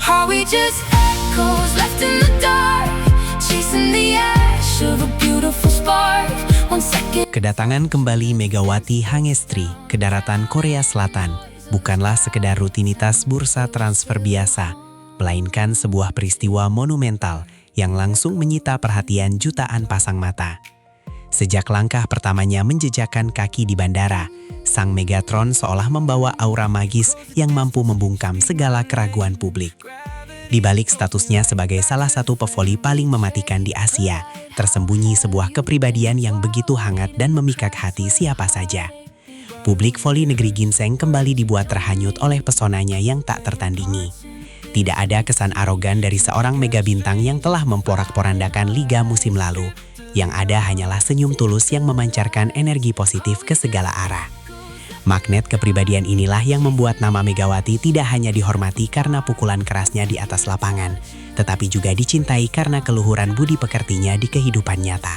Are we just echoes left in the dark, chasing the ash of a beautiful spark? One second. Kedatangan kembali Megawati Hangestri ke daratan Korea Selatan bukanlah sekedar rutinitas bursa transfer biasa, melainkan sebuah peristiwa monumental yang langsung menyita perhatian jutaan pasang mata. Sejak langkah pertamanya menjejakkan kaki di bandara, sang Megatron seolah membawa aura magis yang mampu membungkam segala keraguan publik. Di balik statusnya sebagai salah satu pevoli paling mematikan di Asia, tersembunyi sebuah kepribadian yang begitu hangat dan memikat hati siapa saja. Publik voli negeri ginseng kembali dibuat terhanyut oleh pesonanya yang tak tertandingi. Tidak ada kesan arogan dari seorang mega bintang yang telah memporak-porandakan liga musim lalu. Yang ada hanyalah senyum tulus yang memancarkan energi positif ke segala arah. Magnet kepribadian inilah yang membuat nama Megawati tidak hanya dihormati karena pukulan kerasnya di atas lapangan, tetapi juga dicintai karena keluhuran budi pekertinya di kehidupan nyata.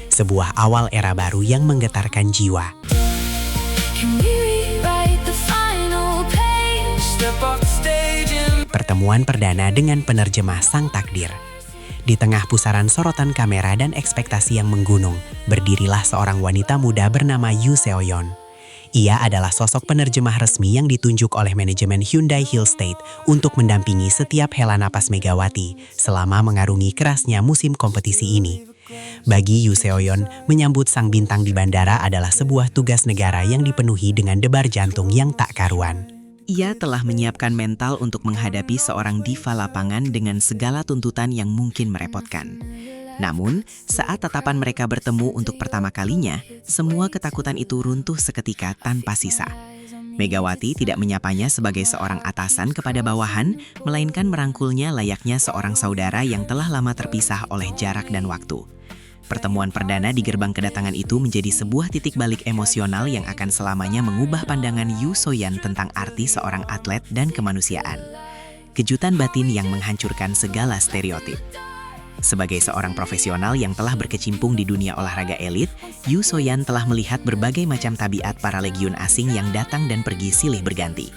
Sebuah awal era baru yang menggetarkan jiwa. Pertemuan perdana dengan penerjemah sang takdir. Di tengah pusaran sorotan kamera dan ekspektasi yang menggunung, berdirilah seorang wanita muda bernama Yoo Seo-yeon. Ia adalah sosok penerjemah resmi yang ditunjuk oleh manajemen Hyundai Hill State untuk mendampingi setiap hela napas Megawati selama mengarungi kerasnya musim kompetisi ini. Bagi Yoo Seo-yeon, menyambut sang bintang di bandara adalah sebuah tugas negara yang dipenuhi dengan debar jantung yang tak karuan. Ia telah menyiapkan mental untuk menghadapi seorang diva lapangan dengan segala tuntutan yang mungkin merepotkan. Namun, saat tatapan mereka bertemu untuk pertama kalinya, semua ketakutan itu runtuh seketika tanpa sisa. Megawati tidak menyapanya sebagai seorang atasan kepada bawahan, melainkan merangkulnya layaknya seorang saudara yang telah lama terpisah oleh jarak dan waktu. Pertemuan perdana di gerbang kedatangan itu menjadi sebuah titik balik emosional yang akan selamanya mengubah pandangan Yoo So-yeon tentang arti seorang atlet dan kemanusiaan. Kejutan batin yang menghancurkan segala stereotip. Sebagai seorang profesional yang telah berkecimpung di dunia olahraga elit, Yoo So-yeon telah melihat berbagai macam tabiat para legiun asing yang datang dan pergi silih berganti.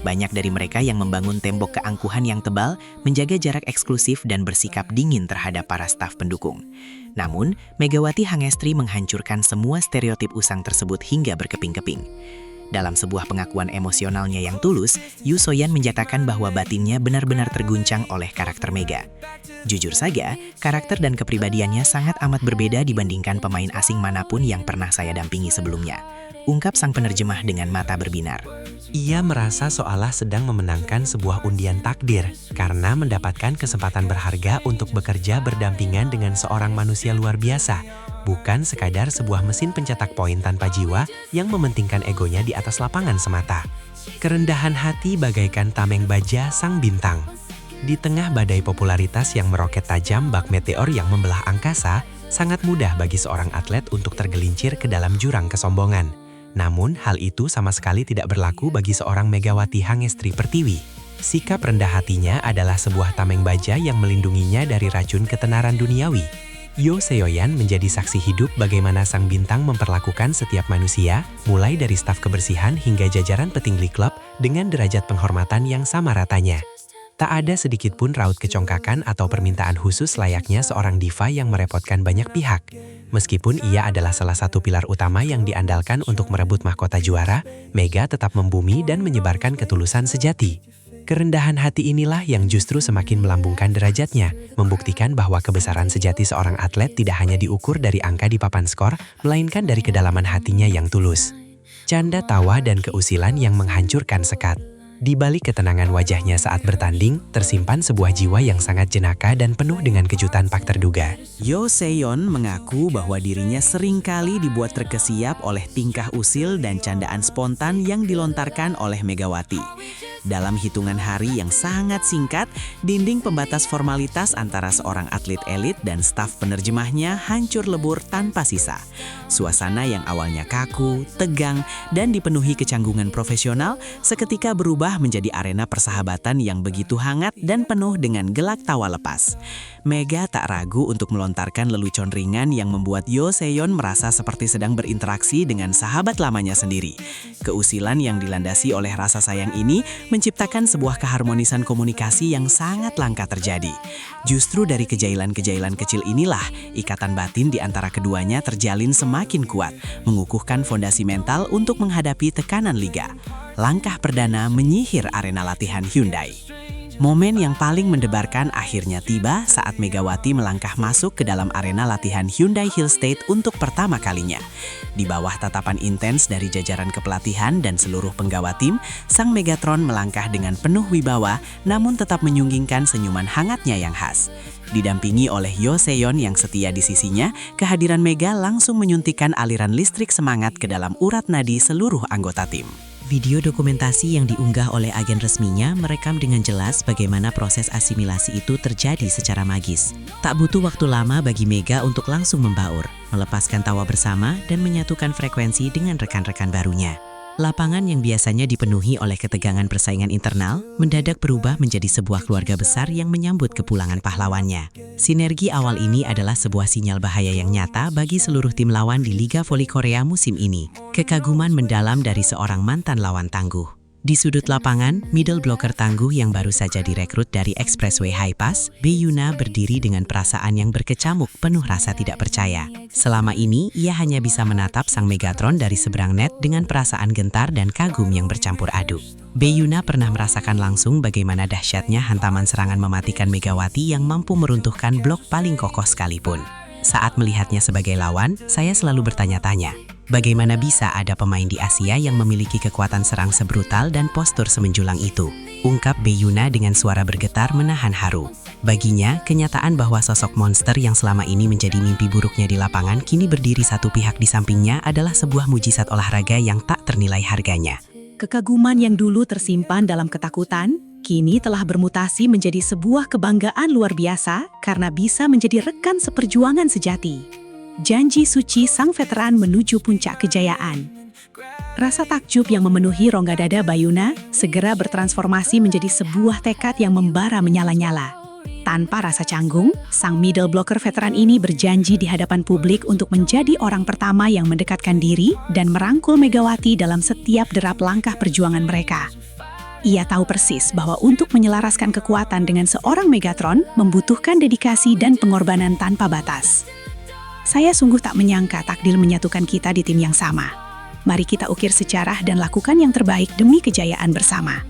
Banyak dari mereka yang membangun tembok keangkuhan yang tebal, menjaga jarak eksklusif dan bersikap dingin terhadap para staf pendukung. Namun, Megawati Hangestri menghancurkan semua stereotip usang tersebut hingga berkeping-keping. Dalam sebuah pengakuan emosionalnya yang tulus, Yoo So-yeon menyatakan bahwa batinnya benar-benar terguncang oleh karakter Mega. Jujur saja, karakter dan kepribadiannya sangat amat berbeda dibandingkan pemain asing manapun yang pernah saya dampingi sebelumnya. Ungkap sang penerjemah dengan mata berbinar. Ia merasa seolah sedang memenangkan sebuah undian takdir karena mendapatkan kesempatan berharga untuk bekerja berdampingan dengan seorang manusia luar biasa, bukan sekadar sebuah mesin pencetak poin tanpa jiwa yang mementingkan egonya di atas lapangan semata. Kerendahan hati bagaikan tameng baja sang bintang. Di tengah badai popularitas yang meroket tajam bak meteor yang membelah angkasa, sangat mudah bagi seorang atlet untuk tergelincir ke dalam jurang kesombongan. Namun, hal itu sama sekali tidak berlaku bagi seorang Megawati Hangestri Pertiwi. Sikap rendah hatinya adalah sebuah tameng baja yang melindunginya dari racun ketenaran duniawi. Yoo Seo-yeon menjadi saksi hidup bagaimana sang bintang memperlakukan setiap manusia, mulai dari staf kebersihan hingga jajaran petinggi klub dengan derajat penghormatan yang sama ratanya. Tak ada sedikit pun raut kecongkakan atau permintaan khusus layaknya seorang diva yang merepotkan banyak pihak. Meskipun ia adalah salah satu pilar utama yang diandalkan untuk merebut mahkota juara, Mega tetap membumi dan menyebarkan ketulusan sejati. Kerendahan hati inilah yang justru semakin melambungkan derajatnya, membuktikan bahwa kebesaran sejati seorang atlet tidak hanya diukur dari angka di papan skor, melainkan dari kedalaman hatinya yang tulus. Canda tawa dan keusilan yang menghancurkan sekat. Di balik ketenangan wajahnya saat bertanding, tersimpan sebuah jiwa yang sangat jenaka dan penuh dengan kejutan tak terduga. Yoo Se-yeon mengaku bahwa dirinya seringkali dibuat terkesiap oleh tingkah usil dan candaan spontan yang dilontarkan oleh Megawati. Dalam hitungan hari yang sangat singkat, dinding pembatas formalitas antara seorang atlet elit dan staf penerjemahnya hancur lebur tanpa sisa. Suasana yang awalnya kaku, tegang, dan dipenuhi kecanggungan profesional seketika berubah berubah menjadi arena persahabatan yang begitu hangat dan penuh dengan gelak tawa lepas. Mega tak ragu untuk melontarkan lelucon ringan yang membuat Yoo Se-yeon merasa seperti sedang berinteraksi dengan sahabat lamanya sendiri. Keusilan yang dilandasi oleh rasa sayang ini menciptakan sebuah keharmonisan komunikasi yang sangat langka terjadi. Justru dari kejailan-kejailan kecil inilah, ikatan batin di antara keduanya terjalin semakin kuat, mengukuhkan fondasi mental untuk menghadapi tekanan liga. Langkah perdana menyihir arena latihan Hyundai. Momen yang paling mendebarkan akhirnya tiba saat Megawati melangkah masuk ke dalam arena latihan Hyundai Hill State untuk pertama kalinya. Di bawah tatapan intens dari jajaran kepelatihan dan seluruh penggawa tim, sang Megatron melangkah dengan penuh wibawa namun tetap menyunggingkan senyuman hangatnya yang khas. Didampingi oleh Yoo Se-yeon yang setia di sisinya, kehadiran Mega langsung menyuntikkan aliran listrik semangat ke dalam urat nadi seluruh anggota tim. Video dokumentasi yang diunggah oleh agen resminya merekam dengan jelas bagaimana proses asimilasi itu terjadi secara magis. Tak butuh waktu lama bagi Mega untuk langsung membaur, melepaskan tawa bersama dan menyatukan frekuensi dengan rekan-rekan barunya. Lapangan yang biasanya dipenuhi oleh ketegangan persaingan internal mendadak berubah menjadi sebuah keluarga besar yang menyambut kepulangan pahlawannya. Sinergi awal ini adalah sebuah sinyal bahaya yang nyata bagi seluruh tim lawan di Liga Voli Korea musim ini. Kekaguman mendalam dari seorang mantan lawan tangguh. Di sudut lapangan, middle blocker tangguh yang baru saja direkrut dari Expressway High Pass, Bae Yuna berdiri dengan perasaan yang berkecamuk penuh rasa tidak percaya. Selama ini, ia hanya bisa menatap sang Megatron dari seberang net dengan perasaan gentar dan kagum yang bercampur aduk. Bae Yuna pernah merasakan langsung bagaimana dahsyatnya hantaman serangan mematikan Megawati yang mampu meruntuhkan blok paling kokoh sekalipun. Saat melihatnya sebagai lawan, saya selalu bertanya-tanya, bagaimana bisa ada pemain di Asia yang memiliki kekuatan serang sebrutal dan postur semenjulang itu? Ungkap Bae Yuna dengan suara bergetar menahan haru. Baginya, kenyataan bahwa sosok monster yang selama ini menjadi mimpi buruknya di lapangan kini berdiri satu pihak di sampingnya adalah sebuah mujizat olahraga yang tak ternilai harganya. Kekaguman yang dulu tersimpan dalam ketakutan, kini telah bermutasi menjadi sebuah kebanggaan luar biasa karena bisa menjadi rekan seperjuangan sejati. Janji suci sang veteran menuju puncak kejayaan. Rasa takjub yang memenuhi rongga dada Bae Yuna segera bertransformasi menjadi sebuah tekad yang membara menyala-nyala. Tanpa rasa canggung, sang middle blocker veteran ini berjanji di hadapan publik untuk menjadi orang pertama yang mendekatkan diri dan merangkul Megawati dalam setiap derap langkah perjuangan mereka. Ia tahu persis bahwa untuk menyelaraskan kekuatan dengan seorang Megatron membutuhkan dedikasi dan pengorbanan tanpa batas. Saya sungguh tak menyangka takdir menyatukan kita di tim yang sama. Mari kita ukir sejarah dan lakukan yang terbaik demi kejayaan bersama.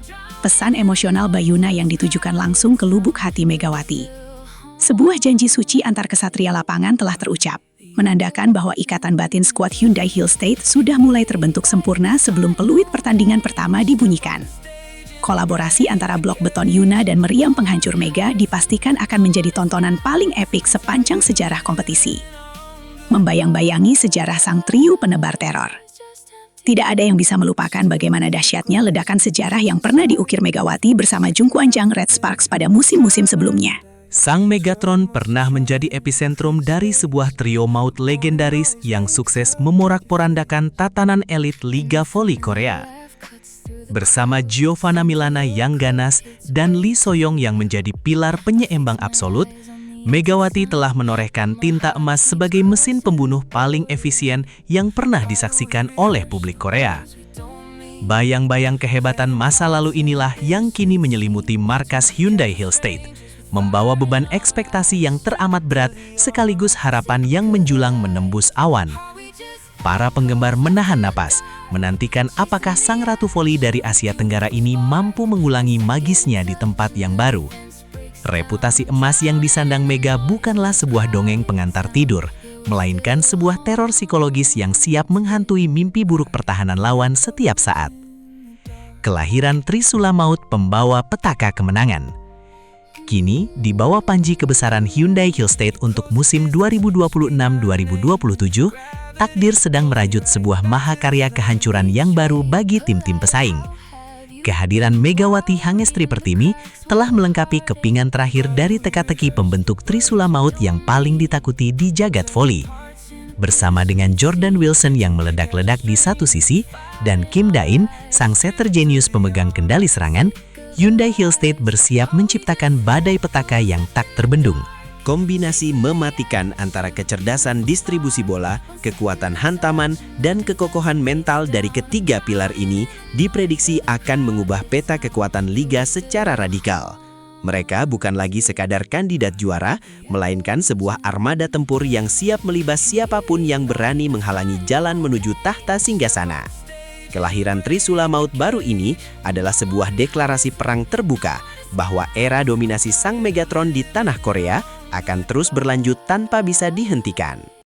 Pesan emosional Bae Yuna yang ditujukan langsung ke lubuk hati Megawati. Sebuah janji suci antar kesatria lapangan telah terucap, menandakan bahwa ikatan batin skuad Hyundai Hill State sudah mulai terbentuk sempurna sebelum peluit pertandingan pertama dibunyikan. Kolaborasi antara blok beton Yuna dan meriam penghancur Mega dipastikan akan menjadi tontonan paling epik sepanjang sejarah kompetisi. Membayang-bayangi sejarah sang trio penebar teror. Tidak ada yang bisa melupakan bagaimana dahsyatnya ledakan sejarah yang pernah diukir Megawati bersama Jung Kwan-jang Red Sparks pada musim-musim sebelumnya. Sang Megatron pernah menjadi epicentrum dari sebuah trio maut legendaris yang sukses memorak-porandakan tatanan elit Liga Voli Korea. Bersama Giovanna Milana yang ganas dan Lee So-young yang menjadi pilar penyeimbang absolut, Megawati telah menorehkan tinta emas sebagai mesin pembunuh paling efisien yang pernah disaksikan oleh publik Korea. Bayang-bayang kehebatan masa lalu inilah yang kini menyelimuti markas Hyundai Hill State, membawa beban ekspektasi yang teramat berat sekaligus harapan yang menjulang menembus awan. Para penggemar menahan napas, menantikan apakah sang Ratu Voli dari Asia Tenggara ini mampu mengulangi magisnya di tempat yang baru. Reputasi emas yang disandang Mega bukanlah sebuah dongeng pengantar tidur, melainkan sebuah teror psikologis yang siap menghantui mimpi buruk pertahanan lawan setiap saat. Kelahiran Trisula Maut pembawa petaka kemenangan. Kini, di bawah panji kebesaran Hyundai Hill State untuk musim 2026-2027, takdir sedang merajut sebuah mahakarya kehancuran yang baru bagi tim-tim pesaing. Kehadiran Megawati Hangestri Pertiwi telah melengkapi kepingan terakhir dari teka-teki pembentuk Trisula Maut yang paling ditakuti di jagat voli. bersama dengan Jordan Wilson yang meledak-ledak di satu sisi dan Kim Da-in, sang setter jenius pemegang kendali serangan, Hyundai Hillstate bersiap menciptakan badai petaka yang tak terbendung. Kombinasi mematikan antara kecerdasan distribusi bola, kekuatan hantaman, dan kekokohan mental dari ketiga pilar ini diprediksi akan mengubah peta kekuatan liga secara radikal. Mereka bukan lagi sekadar kandidat juara, melainkan sebuah armada tempur yang siap melibas siapapun yang berani menghalangi jalan menuju tahta singgasana. Kelahiran Trisula Maut baru ini adalah sebuah deklarasi perang terbuka bahwa era dominasi sang Megatron di tanah Korea akan terus berlanjut tanpa bisa dihentikan.